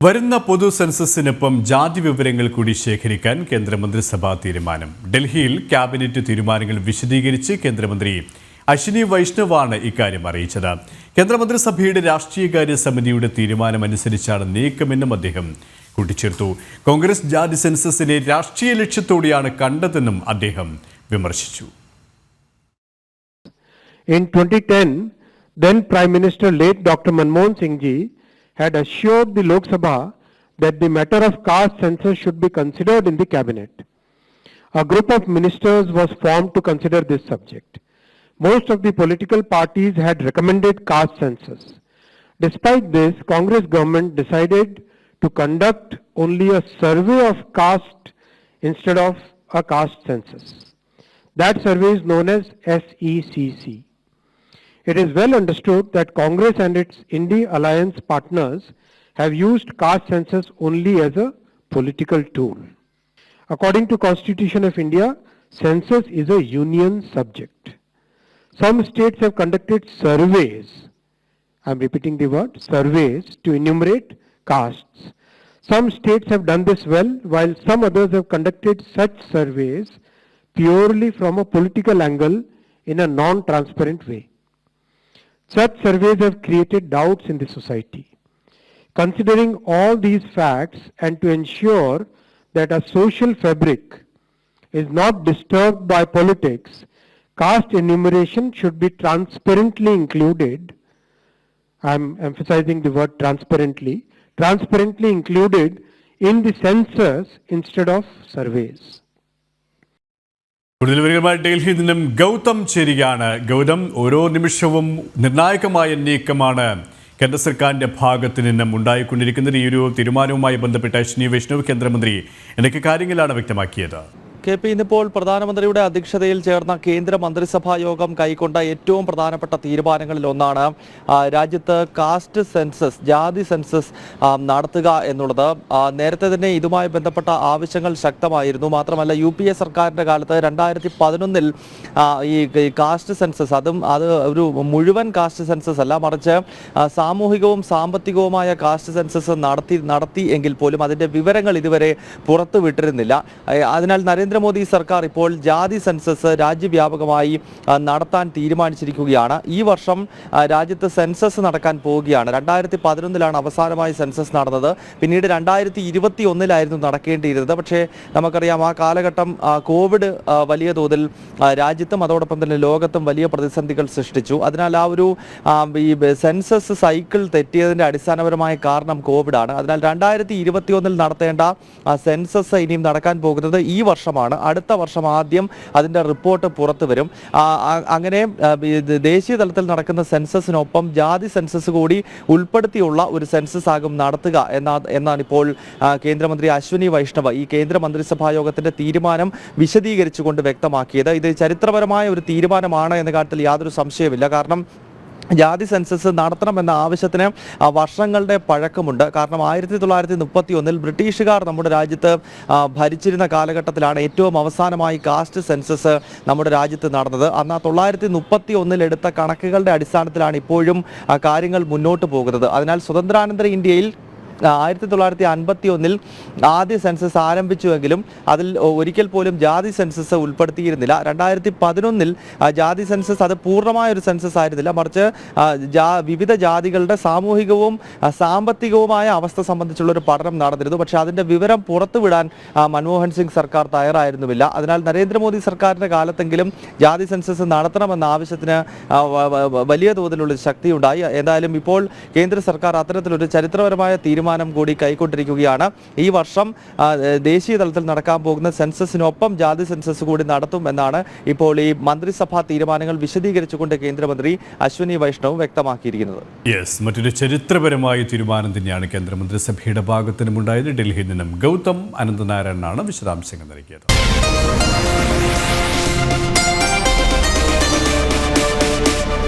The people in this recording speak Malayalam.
വരുന്ന പൊതു സെൻസസിനൊപ്പം ജാതി വിവരങ്ങൾ കൂടി ശേഖരിക്കാൻ കേന്ദ്രമന്ത്രിസഭാ തീരുമാനം. ഡൽഹിയിൽ ക്യാബിനറ്റ് തീരുമാനങ്ങൾ വിശദീകരിച്ച് കേന്ദ്രമന്ത്രി അശ്വിനി വൈഷ്ണവാണ് ഇക്കാര്യം അറിയിച്ചത്. കേന്ദ്രമന്ത്രിസഭയുടെ രാഷ്ട്രീയകാര്യ സമിതിയുടെ തീരുമാനമനുസരിച്ചാണ് നീക്കമെന്നും അദ്ദേഹം കൂട്ടിച്ചേർത്തു. കോൺഗ്രസ് ജാതി സെൻസസിനെ രാഷ്ട്രീയ ലക്ഷ്യത്തോടെയാണ് കണ്ടതെന്നും അദ്ദേഹം വിമർശിച്ചു. In 2010, then Prime Minister late Dr. Manmohan Singh ji had assured the Lok Sabha that the matter of caste census should be considered in the cabinet. A group of ministers was formed to consider this subject. Most of the political parties had recommended caste census. Despite this, Congress government decided to conduct only a survey of caste instead of a caste census. That survey is known as SECC. It is well understood that Congress and its India alliance partners have used caste census only as a political tool. According to Constitution of India, census is a union subject. Some states have conducted surveys. I am repeating the word surveys to enumerate castes. Some states have done this well, while some others have conducted such surveys purely from a political angle in a non-transparent way. Such surveys have created doubts in the society. Considering all these facts and to ensure that a social fabric is not disturbed by politics, caste enumeration should be transparently included. I am emphasizing the word transparently included in the census instead of surveys. കൂടുതൽ വിവരങ്ങളുമായി ഡൽഹിയിൽ നിന്നും ഗൗതം ചേരുകയാണ്. ഗൗതം, ഓരോ നിമിഷവും നിർണായകമായ നീക്കമാണ് കേന്ദ്ര സർക്കാരിന്റെ ഭാഗത്ത് നിന്നും ഉണ്ടായിക്കൊണ്ടിരിക്കുന്നത്. ഈ ഒരു തീരുമാനവുമായി ബന്ധപ്പെട്ട അശ്വിനി വൈഷ്ണവ് കേന്ദ്രമന്ത്രി എന്തൊക്കെ കാര്യങ്ങളാണ് വ്യക്തമാക്കിയത്? KP ഇന്നിപ്പോൾ പ്രധാനമന്ത്രിയുടെ അധ്യക്ഷതയിൽ ചേർന്ന കേന്ദ്ര മന്ത്രിസഭാ യോഗം കൈക്കൊണ്ട ഏറ്റവും പ്രധാനപ്പെട്ട തീരുമാനങ്ങളിൽ ഒന്നാണ് രാജ്യത്ത് കാസ്റ്റ് സെൻസസ്, ജാതി സെൻസസ് നടത്തുക എന്നുള്ളത്. നേരത്തെ തന്നെ ഇതുമായി ബന്ധപ്പെട്ട ആവശ്യങ്ങൾ ശക്തമായിരുന്നു. മാത്രമല്ല UPA സർക്കാരിൻ്റെ കാലത്ത് 2011 ഈ കാസ്റ്റ് സെൻസസ് അത് ഒരു മുഴുവൻ കാസ്റ്റ് സെൻസസ് അല്ല, മറിച്ച് സാമൂഹികവും സാമ്പത്തികവുമായ കാസ്റ്റ് സെൻസസ് നടത്തി എങ്കിൽ പോലും അതിൻ്റെ വിവരങ്ങൾ ഇതുവരെ പുറത്തുവിട്ടിരുന്നില്ല. അതിനാൽ നരേന്ദ്രമോദി സർക്കാർ ഇപ്പോൾ ജാതി സെൻസസ് രാജ്യവ്യാപകമായി നടത്താൻ തീരുമാനിച്ചിരിക്കുകയാണ്. ഈ വർഷം രാജ്യത്ത് സെൻസസ് നടക്കാൻ പോവുകയാണ്. 2011 അവസാനമായി സെൻസസ് നടന്നത്. പിന്നീട് 2021 നടക്കേണ്ടിയിരുന്നത്. പക്ഷേ നമുക്കറിയാം, ആ കാലഘട്ടം കോവിഡ് വലിയ തോതിൽ രാജ്യത്തും അതോടൊപ്പം തന്നെ ലോകത്തും വലിയ പ്രതിസന്ധികൾ സൃഷ്ടിച്ചു. അതിനാൽ ആ ഒരു ഈ സെൻസസ് സൈക്കിൾ തെറ്റിയതിൻ്റെ അടിസ്ഥാനപരമായ കാരണം കോവിഡാണ്. അതിനാൽ 2021 നടത്തേണ്ട സെൻസസ് ഇനിയും നടക്കാൻ പോകുന്നത് ഈ വർഷമാണ്. അടുത്ത വർഷം ആദ്യം അതിൻ്റെ റിപ്പോർട്ട് പുറത്തു വരും. അങ്ങനെ ദേശീയ തലത്തിൽ നടക്കുന്ന സെൻസസിനൊപ്പം ജാതി സെൻസസ് കൂടി ഉൾപ്പെടുത്തിയുള്ള ഒരു സെൻസസ് ആകും നടത്തുക എന്നാണ് ഇപ്പോൾ കേന്ദ്രമന്ത്രി അശ്വിനി വൈഷ്ണവ് ഈ കേന്ദ്ര മന്ത്രിസഭാ യോഗത്തിൻ്റെ തീരുമാനം വിശദീകരിച്ചുകൊണ്ട് വ്യക്തമാക്കിയത്. ഇത് ചരിത്രപരമായ ഒരു തീരുമാനമാണ് എന്ന കാര്യത്തിൽ യാതൊരു സംശയമില്ല. കാരണം ജാതി സെൻസസ് നടത്തണമെന്ന ആവശ്യത്തിന് വർഷങ്ങളുടെ പഴക്കമുണ്ട്. കാരണം 1931 ബ്രിട്ടീഷുകാർ നമ്മുടെ രാജ്യത്ത് ഭരിച്ചിരുന്ന കാലഘട്ടത്തിലാണ് ഏറ്റവും അവസാനമായി കാസ്റ്റ് സെൻസസ് നമ്മുടെ രാജ്യത്ത് നടന്നത്. അന്ന് 1931 എടുത്ത കണക്കുകളുടെ അടിസ്ഥാനത്തിലാണ് ഇപ്പോഴും കാര്യങ്ങൾ മുന്നോട്ട് പോകുന്നത്. അതിനാൽ സ്വതന്ത്രാനന്തര ഇന്ത്യയിൽ 1951 ആദ്യ സെൻസസ് ആരംഭിച്ചുവെങ്കിലും അതിൽ ഒരിക്കൽ പോലും ജാതി സെൻസസ് ഉൾപ്പെടുത്തിയിരുന്നില്ല. 2011 ജാതി സെൻസസ് അത് പൂർണ്ണമായ ഒരു സെൻസസ് ആയിരുന്നില്ല, മറിച്ച് വിവിധ ജാതികളുടെ സാമൂഹികവും സാമ്പത്തികവുമായ അവസ്ഥ സംബന്ധിച്ചുള്ള ഒരു പഠനം നടന്നിരുന്നു. പക്ഷേ അതിൻ്റെ വിവരം പുറത്തുവിടാൻ മൻമോഹൻ സിംഗ് സർക്കാർ തയ്യാറായിരുന്നുമില്ല. അതിനാൽ നരേന്ദ്രമോദി സർക്കാരിൻ്റെ കാലത്തെങ്കിലും ജാതി സെൻസസ് നടത്തണമെന്ന ആവശ്യത്തിന് വലിയ തോതിലുള്ള ശക്തിയുണ്ടായി. എന്തായാലും ഇപ്പോൾ കേന്ദ്ര സർക്കാർ അത്തരത്തിലൊരു ചരിത്രപരമായ തീരുമാനം കൂടി കൈക്കൊണ്ടിരിക്കുകയാണ്. ഈ വർഷം ദേശീയ തലത്തിൽ നടക്കാൻ പോകുന്ന സെൻസസിനൊപ്പം ജാതി സെൻസസ് കൂടി നടത്തും എന്നാണ് ഇപ്പോൾ ഈ മന്ത്രിസഭാ തീരുമാനങ്ങൾ വിശദീകരിച്ചുകൊണ്ട് കേന്ദ്രമന്ത്രി അശ്വിനി വൈഷ്ണവ് വ്യക്തമാക്കിയിരിക്കുന്നത്. മറ്റൊരു ചരിത്രപരമായ തീരുമാനം തന്നെയാണ് കേന്ദ്രമന്ത്രിസഭയുടെ ഭാഗത്തു നിന്നുണ്ടായത്. ഡൽഹിയിൽ നിന്നും ഗൗതം അനന്തനാരായണനാണ് വിശദാംശങ്ങൾ നൽകിയത്.